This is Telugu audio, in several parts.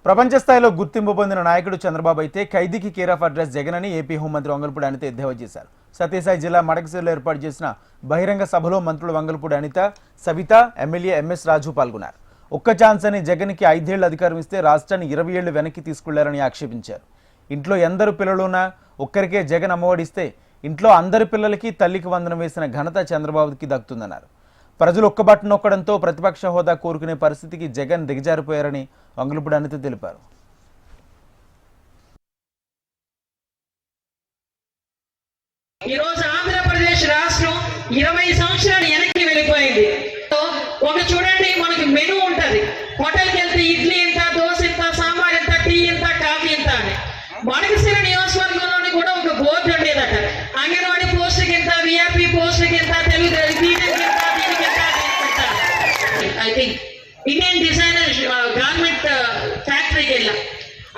ప్రపంచ స్థాయిలో గుర్తింపు పొందిన నాయకుడు చంద్రబాబు అయితే ఖైదీకి కేర్ ఆఫ్ అడ్రస్ జగన్ అని ఏపీ హోంమంత్రి వంగల్పూడి అనిత ఎద్దేవా చేశారు. సత్యసాయి జిల్లా మడకసిరిలో ఏర్పాటు చేసిన బహిరంగ సభలో మంత్రులు వంగల్పూడి అనిత, సవిత, ఎమ్మెల్యే ఎంఎస్ రాజు పాల్గొన్నారు. ఒక్క ఛాన్స్ అని జగన్కి 5 ఏళ్ల అధికారం ఇస్తే రాష్ట్రాన్ని 20 ఏళ్లు వెనక్కి తీసుకెళ్లారని ఆక్షేపించారు. ఇంట్లో ఎందరు పిల్లలున్నా ఒక్కరికే జగన్ అమ్మఒడిస్తే ఇంట్లో అందరి పిల్లలకి తల్లికి వందనం వేసిన ఘనత చంద్రబాబుకి దక్కుతుందన్నారు. ప్రజలు ఒక్క బటన్ నొక్కడంతో ప్రతిపక్ష హోదా కోరుకునే పరిస్థితికి జగన్ దిగజారిపోయారని వంగల్పూడి అనిత తెలిపారు. ఈరోజు ఆంధ్రప్రదేశ్ రాష్ట్రం 20 సంవత్సరాలు వెనక్కి వెళ్ళిపోయింది. ఒక చూడండి, మనకి మెనూ ఉంటది. హోటల్కి వెళ్తే ఇడ్లీ ఇంత, దోశ ఇంత, సాంబార్ ఇంత, టీ ఇంత, కాఫీ ఇంత అని. మడకసిరి నియోజకవర్గంలోని కూడా ఒక బోర్డు ఉండేదట. అంగన్వాడీ పోస్టులకి ఇంత, విఆర్పి పోస్టులకి ఇంత, Telugu I think Indian designer garment ఫ్యాక్టరీకి వెళ్ళాం.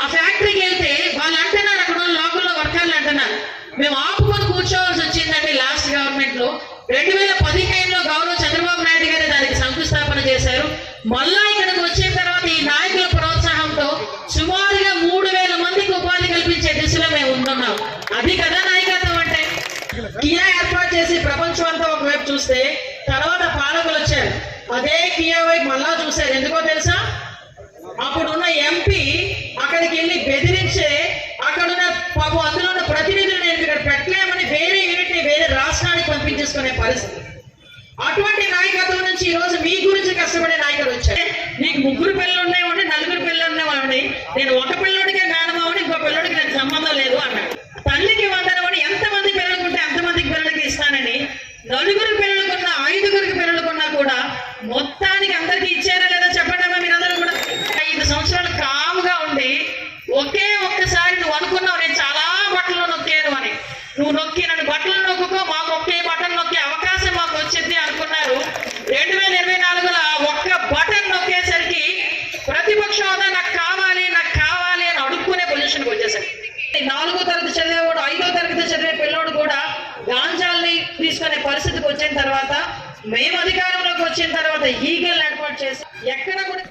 ఆ ఫ్యాక్టరీకి వెళ్తే వాళ్ళు అంటున్నారు, అక్కడ లోకల్లో వర్కర్లు అంటున్నారు, మేము ఆపుకొని కూర్చోవాల్సి వచ్చిందండి. లాస్ట్ గవర్నమెంట్ లో 2015లో గౌరవ చంద్రబాబు నాయుడు గారు దానికి శంకుస్థాపన చేశారు. మళ్ళా ఇక్కడికి వచ్చిన తర్వాత ఈ నాయకుల ప్రోత్సాహంతో సుమారుగా 3000 మందికి ఉపాధి కల్పించే దిశలో మేము ఉంటున్నాం. అది కదా నాయకత్వం అంటే. కియా ఏర్పాటు చేసి ప్రపంచం అంతా ఒకవైపు చూస్తే తర్వాత పాలకులు వచ్చారు, అదే కియా వైపు మళ్ళా చూశారు. ఎందుకో తెలుసా? అప్పుడున్న ఎంపీ అక్కడికి వెళ్ళి బెదిరించే అక్కడున్న పాపం అందులో ఉన్న ప్రతినిధులు నేను ఇక్కడ పెట్టలేమని వేరే యూనిట్ ని వేరే రాష్ట్రానికి పంపించేసుకునే పరిస్థితి. అటువంటి నాయకత్వం నుంచి ఈ రోజు మీ గురించి కష్టపడే నాయకులు వచ్చారు. నీకు 3 పిల్లలు ఉన్నాయండి, 4 పిల్లలు ఉన్నాయండి, నేను ఒక పిల్లడికే మేనమావని, ఇంకో పిల్లడికి నాకు సంబంధం లేదు అన్నాడు. తల్లికి వందనం అని ఎంతమంది పిల్లలుకుంటే అంతమందికి పిల్లలకి ఇస్తానని 4 పిల్లలకున్నా 5 పిల్లలకున్నా కూడా మొత్తానికి అందరికి ఇచ్చారా లేదా చెప్పండి మీరందరూ కూడా. 5 సంవత్సరాలు కాముగా ఉండి ఒక్కసారి నువ్వు అనుకున్నావు నేను చాలా బట్టలు నొక్కాను అని. నువ్వు నొక్కి నన్ను బట్టలు నొక్కుకో, మాకు ఒకే బటన్ నొక్కే అవకాశం మాకు వచ్చింది అనుకున్నారు. 2024లో ఒక్క బటన్ నొక్కేసరికి ప్రతిపక్ష హోదా నాకు కావాలి అని అడుక్కునే పొజిషన్కి వచ్చేసరికి 4వ తరగతి చదివేవాడు 5వ తరగతి చదివే పిల్లోడు కూడా గాంజాల్ని తీసుకునే పరిస్థితికి వచ్చిన తర్వాత, మేము అధికారంలోకి వచ్చిన తర్వాత ఈగల్ ఏర్పాటు చేసి ఎక్కడ కూడా